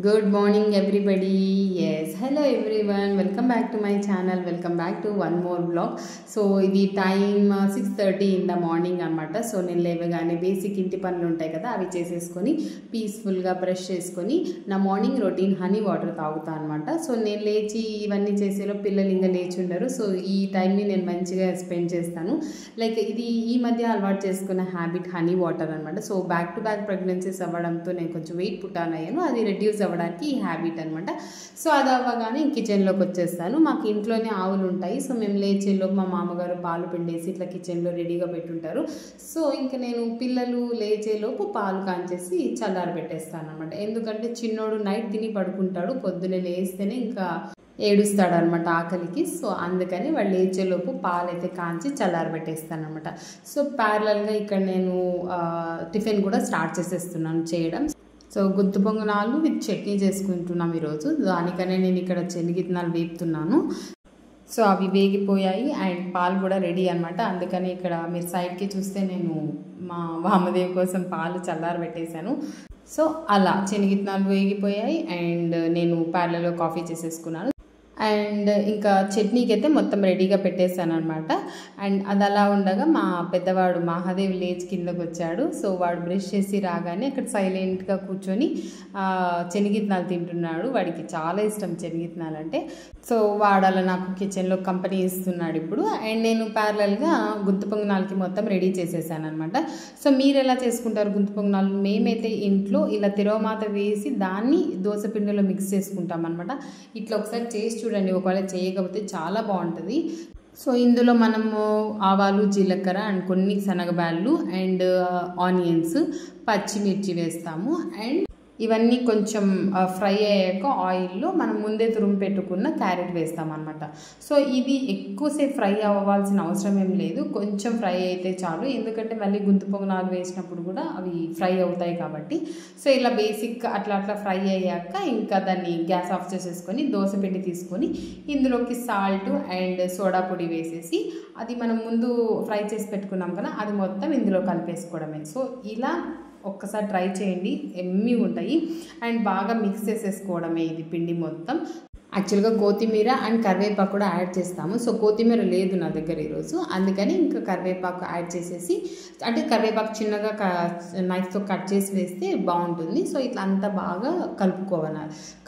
Good morning everybody. Yes, hello everyone, welcome back to my channel, welcome back to one more vlog. So ఇది time 6:30 in the morning అనమాట. So నేను లేవగానే basic ఇంటి పనులు ఉంటాయి కదా, అవి చేసేసుకొని పీస్ఫుల్గా బ్రష్ చేసుకొని నా మార్నింగ్ రొటీన్ హనీ వాటర్ తాగుతాను అనమాట. సో నేను లేచి ఇవన్నీ చేసేలో పిల్లలు ఇంకా లేచి ఉండరు. సో ఈ టైంని నేను మంచిగా స్పెండ్ చేస్తాను. లైక్ ఇది ఈ మధ్య అలవాటు చేసుకున్న హ్యాబిట్ హనీ వాటర్ అనమాట. So back to back pregnancies అవ్వడంతో నేను కొంచెం వెయిట్ పుట్టాను అయ్యాను, అది రెడ్యూస్ అవ్వడానికి ఈ హ్యాబిట్ అనమాట. సో అది అవ్వగానే కిచెన్లోకి వచ్చేస్తాను. మాకు ఇంట్లోనే ఆవులు ఉంటాయి. సో మేము లేచేలోపు మా మామగారు పాలు పిండేసి ఇట్లా కిచెన్లో రెడీగా పెట్టుంటారు. సో ఇంకా నేను పిల్లలు లేచేలోపు పాలు కాంచేసి చల్లారి పెట్టేస్తాను అనమాట. ఎందుకంటే చిన్నోడు నైట్ తిని పడుకుంటాడు, పొద్దున్నే లేస్తేనే ఇంకా ఏడుస్తాడు అనమాట ఆకలికి. సో అందుకని వాళ్ళు లేచేలోపు పాలు అయితే కాంచి చల్లారి పెట్టేస్తాను అనమాట. సో ప్యారలల్గా ఇక్కడ నేను టిఫిన్ కూడా స్టార్ట్ చేసేస్తున్నాను చేయడం. సో గుత్తి పొంగనాలు విత్ చట్నీ చేసుకుంటున్నాం ఈరోజు. దానికనే నేను ఇక్కడ శనగిత్తనాలు వేపుతున్నాను. సో అవి వేగిపోయాయి అండ్ పాలు కూడా రెడీ అనమాట. అందుకని ఇక్కడ మీరు సైడ్కి చూస్తే నేను మా వామదేవి కోసం పాలు చల్లారి పెట్టేశాను. సో అలా శనగిత్తనాలు వేగిపోయాయి అండ్ నేను పాలలో కాఫీ చేసేసుకున్నాను. అండ్ ఇంకా చట్నీకి అయితే మొత్తం రెడీగా పెట్టేశాను అనమాట. అండ్ అది అలా ఉండగా మా పెద్దవాడు మహాదేవ్ లేచి కిందకు వచ్చాడు. సో వాడు బ్రష్ చేసి రాగానే అక్కడ సైలెంట్గా కూర్చొని శనగిత్తనాలు తింటున్నాడు. వాడికి చాలా ఇష్టం శనగిత్తనాలు అంటే. సో వాడు అలా నాకు కిచెన్లో కంపెనీ ఇస్తున్నాడు ఇప్పుడు. అండ్ నేను ప్యారలల్గా గుంత పొంగనాలకి మొత్తం రెడీ చేసేసాను అనమాట. సో మీరు ఎలా చేసుకుంటారు గుంత పొంగనాలు? మేమైతే ఇంట్లో ఇలా తిరవమాత వేసి దాన్ని దోసపిండిలో మిక్స్ చేసుకుంటాం అనమాట. ఇట్లా ఒకసారి చేసి చూడండి, ఒకవేళ చేయకపోతే చాలా బాగుంటుంది. సో ఇందులో మనము ఆవాలు, జీలకర్ర అండ్ కొన్ని శనగబ్యాళ్ళు అండ్ ఆనియన్స్, పచ్చిమిర్చి వేస్తాము. అండ్ ఇవన్నీ కొంచెం ఫ్రై అయ్యాక ఆయిల్లో మనం ముందే తురుము పెట్టుకున్న క్యారెట్ వేస్తాం అనమాట. సో ఇది ఎక్కువసేపు ఫ్రై అవ్వాల్సిన అవసరం ఏం లేదు, కొంచెం ఫ్రై అయితే చాలు. ఎందుకంటే మళ్ళీ గుంత పొంగనాలు వేసినప్పుడు కూడా అవి ఫ్రై అవుతాయి కాబట్టి. సో ఇలా బేసిక్ అట్లా ఫ్రై అయ్యాక ఇంకా దాన్ని గ్యాస్ ఆఫ్ చేసేసుకొని దోసపిండి తీసుకొని ఇందులోకి సాల్ట్ అండ్ సోడా పొడి వేసేసి అది మనం ముందు ఫ్రై చేసి పెట్టుకున్నాం కదా, అది మొత్తం ఇందులో కలిపేసుకోవడమే. సో ఇలా ఒక్కసారి ట్రై చేయండి, ఎమ్మి ఉంటాయి. అండ్ బాగా మిక్స్ చేసేసుకోవడమే ఇది పిండి మొత్తం. యాక్చువల్గా కొత్తిమీర అండ్ కరివేపాకు కూడా యాడ్ చేస్తాము. సో కొత్తిమీర లేదు నా దగ్గర ఈరోజు, అందుకని ఇంకా కరివేపాకు యాడ్ చేసేసి, అంటే కరివేపాకు చిన్నగా నైఫ్తో కట్ చేసి వేస్తే బాగుంటుంది. సో ఇట్లా అంతా బాగా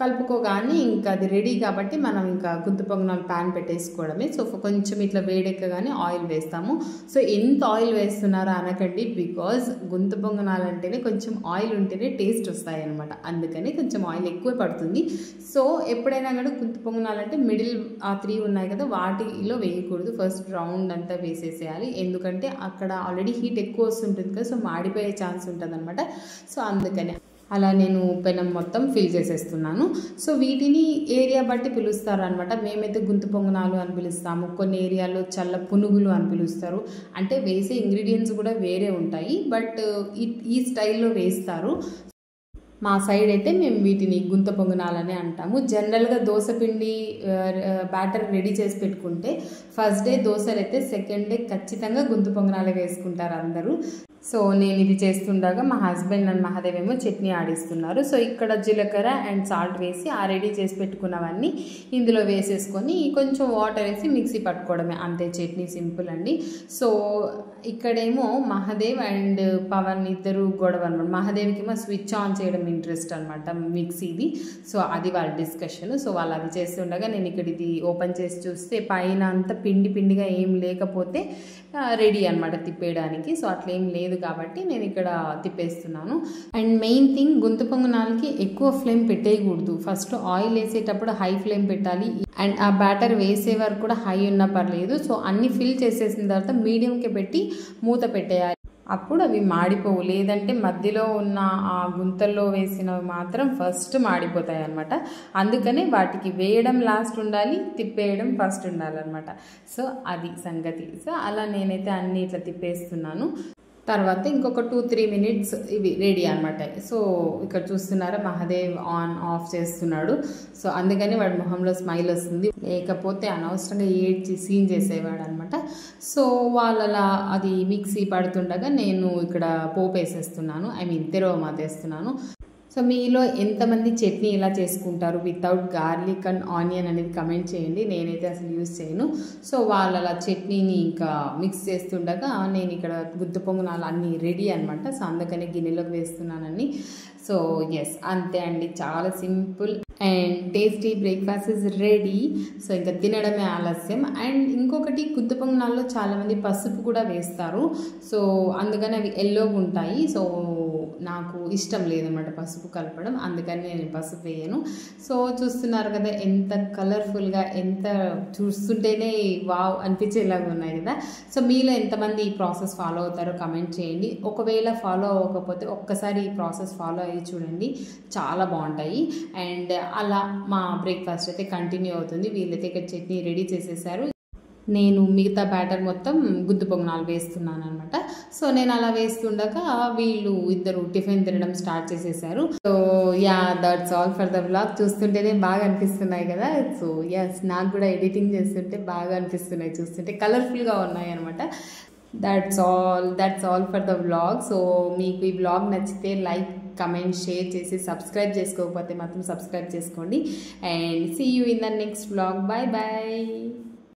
కలుపుకోగానే ఇంకా అది రెడీ కాబట్టి మనం ఇంకా గుంత పొంగనాలు ప్యాన్ పెట్టేసుకోవడమే. సో కొంచెం ఇట్లా వేడెక్కగానే ఆయిల్ వేస్తాము. సో ఎంత ఆయిల్ వేస్తున్నారో అనకండి, బికాజ్ గుంత పొంగనాలు అంటేనే కొంచెం ఆయిల్ ఉంటేనే టేస్ట్ వస్తాయి అనమాట. అందుకని కొంచెం ఆయిల్ ఎక్కువ పడుతుంది. సో ఎప్పుడైనా కూడా గుంత పొంగనాలంటే మిడిల్ ఆ 3 ఉన్నాయి కదా, వాటిలో వేయకూడదు. ఫస్ట్ రౌండ్ అంతా వేసేసేయాలి, ఎందుకంటే అక్కడ ఆల్రెడీ హీట్ ఎక్కువ వస్తుంటుంది కదా, సో మాడిపోయే ఛాన్స్ ఉంటుంది అనమాట. సో అందుకని అలా నేను పెనం మొత్తం ఫిల్ చేసేస్తున్నాను. సో వీటిని ఏరియా బట్టి పిలుస్తారు అనమాట. మేమైతే గుంత పొంగనాలు అని పిలుస్తాము, కొన్ని ఏరియాలో చల్ల పునుగులు అని పిలుస్తారు. అంటే వేసే ఇంగ్రీడియంట్స్ కూడా వేరే ఉంటాయి, బట్ ఈ స్టైల్లో వేస్తారు. మా సైడ్ అయితే మేము వీటిని గుంత పొంగనాలనే అంటాము. జనరల్గా దోసపిండి బ్యాటర్ రెడీ చేసి పెట్టుకుంటే ఫస్ట్ డే దోశలు అయితే సెకండ్ డే ఖచ్చితంగా గుంత పొంగనాలే వేసుకుంటారు అందరూ. సో నేను ఇది చేస్తుండగా మా హస్బెండ్ అండ్ మహాదేవ్ ఏమో చట్నీ ఆడిస్తున్నారు. సో ఇక్కడ జీలకర్ర అండ్ సాల్ట్ వేసి ఆ రెడీ చేసి పెట్టుకున్నవన్నీ ఇందులో వేసేసుకొని కొంచెం వాటర్ వేసి మిక్సీ పట్టుకోవడమే, అంతే. చట్నీ సింపుల్ అండి. సో ఇక్కడేమో మహాదేవ్ అండ్ పవన్ ఇద్దరు గొడవ అనమాట. మహాదేవ్కి ఏమో స్విచ్ ఆన్ చేయడం ఇంట్రెస్ట్ అనమాట మిక్సీది. సో అది వాళ్ళ డిస్కషన్. సో వాళ్ళు అది చేస్తుండగా నేను ఇక్కడ ఇది ఓపెన్ చేసి చూస్తే పైన అంతా పిండిగా ఏం లేకపోతే రెడీ అనమాట తిప్పేయడానికి. సో అట్లా ఏం లేదు కాబట్టి నేను ఇక్కడ తిప్పేస్తున్నాను. అండ్ మెయిన్ థింగ్, గుంత పొంగనాలకి ఎక్కువ ఫ్లేమ్ పెట్టేయకూడదు. ఫస్ట్ ఆయిల్ వేసేటప్పుడు హై ఫ్లేమ్ పెట్టాలి. అండ్ ఆ బ్యాటర్ వేసే వరకు కూడా హై ఉన్నా పర్లేదు. సో అన్ని ఫిల్ చేసేసిన తర్వాత మీడియంకి పెట్టి మూత పెట్టేయాలి, అప్పుడు అవి మాడిపోవు. లేదంటే మధ్యలో ఉన్న ఆ గుంతల్లో వేసినవి మాత్రం ఫస్ట్ మాడిపోతాయి అనమాట. అందుకనే వాటికి వేయడం లాస్ట్ ఉండాలి, తిప్పేయడం ఫస్ట్ ఉండాలన్నమాట. సో అది సంగతి. సో అలా నేనైతే అన్నీ ఇట్లా తిప్పేస్తున్నాను. తర్వాత ఇంకొక 2-3 మినిట్స్ ఇవి రెడీ అనమాట. సో ఇక్కడ చూస్తున్నారా మహాదేవ్ ఆన్ ఆఫ్ చేస్తున్నాడు. సో అందుకని వాడి మొహంలో స్మైల్ వస్తుంది, లేకపోతే అనవసరంగా ఏడ్చి సీన్ చేసేవాడు అనమాట. సో వాళ్ళలా అది మిక్సీ పడుతుండగా నేను ఇక్కడ పోపు వేసేస్తున్నాను, తిరగమాత వేస్తున్నాను. సో మీలో ఎంతమంది చట్నీ ఇలా చేసుకుంటారు వితౌట్ గార్లిక్ అండ్ ఆనియన్ అనేది కమెంట్ చేయండి. నేనైతే అసలు యూజ్ చేయను. సో వాళ్ళ అలా చట్నీని ఇంకా మిక్స్ చేస్తుండగా నేను ఇక్కడ గుత్తి పొంగనాలు అన్నీ రెడీ అనమాట. సో అందుకని గిన్నెలోకి వేస్తున్నానని. సో ఎస్, అంతే అండి, చాలా simple and tasty breakfast is ready. So ఇంకా తినడమే ఆలస్యం. అండ్ ఇంకొకటి, గుత్తి పొంగనాల్లో చాలామంది పసుపు కూడా వేస్తారు. సో అందుకని అవి ఎల్లోగా ఉంటాయి. సో నాకు ఇష్టం లేదన్నమాట పసుపు కలపడం, అందుకని నేను పసుపు వేయను. సో చూస్తున్నారు కదా ఎంత కలర్ఫుల్గా, ఎంత చూస్తుంటేనే వావ్ అనిపించేలాగా ఉన్నాయి కదా. సో మీలో ఎంతమంది ఈ ప్రాసెస్ ఫాలో అవుతారో కమెంట్ చేయండి. ఒకవేళ ఫాలో అవ్వకపోతే ఒక్కసారి ఈ ప్రాసెస్ ఫాలో అయ్యి చూడండి, చాలా బాగుంటాయి. అండ్ అలా మా బ్రేక్ఫాస్ట్ అయితే కంటిన్యూ అవుతుంది. వీళ్ళైతే ఇక్కడ చట్నీ రెడీ చేసేసారు. నేను మిగతా బ్యాటర్ మొత్తం గుత్తి పొంగనాలు వేస్తున్నాను అనమాట. సో నేను అలా వేస్తుండగా వీళ్ళు ఇద్దరు టిఫిన్ తినడం స్టార్ట్ చేసేసారు. So yeah, that's all for the vlog. చూస్తుంటేనే బాగా అనిపిస్తున్నాయి కదా. సో యస్, నాకు కూడా ఎడిటింగ్ చేస్తుంటే బాగా అనిపిస్తున్నాయి, చూస్తుంటే కలర్ఫుల్గా ఉన్నాయి అనమాట. That's all for the vlog. So మీకు ఈ వ్లాగ్ నచ్చితే లైక్, కమెంట్, షేర్ చేసి సబ్స్క్రైబ్ చేసుకోకపోతే మాత్రం సబ్స్క్రైబ్ చేసుకోండి. And see you in the next vlog. Bye bye.